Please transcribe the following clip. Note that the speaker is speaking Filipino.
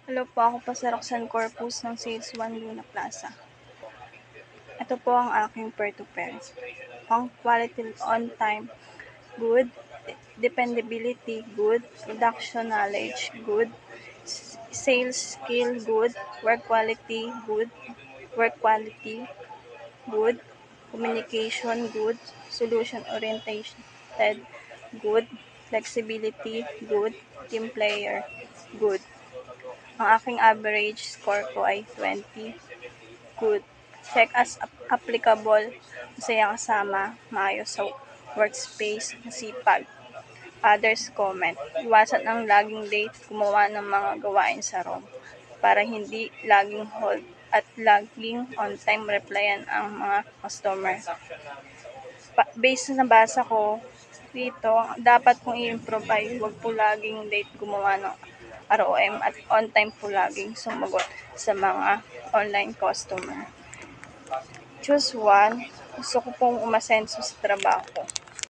Hello po, ako po si Roxanne Corpus ng Sales 1 Luna Plaza. Ito po ang aking pair-to-pair. Quality on time, good. Dependability, good. Production knowledge, good. Sales skill, good. Work quality, good. Work quality, good. Communication, good. Solution orientation, good. Flexibility, good. Team player, good. Ang aking average score ko ay 20. Good. Check as applicable, masaya kasama, maayos sa workspace, masipag. Others comment. Iwasan ang laging late, gumawa ng mga gawain sa room para hindi laging hold at laging on-time replyan ang mga customer. Based sa nabasa ko dito, dapat kong i-improve ay huwag po laging late gumawa ng ROM at on-time po laging sumagot sa mga online customer. Choose one. Gusto ko pong umasenso sa trabaho ko.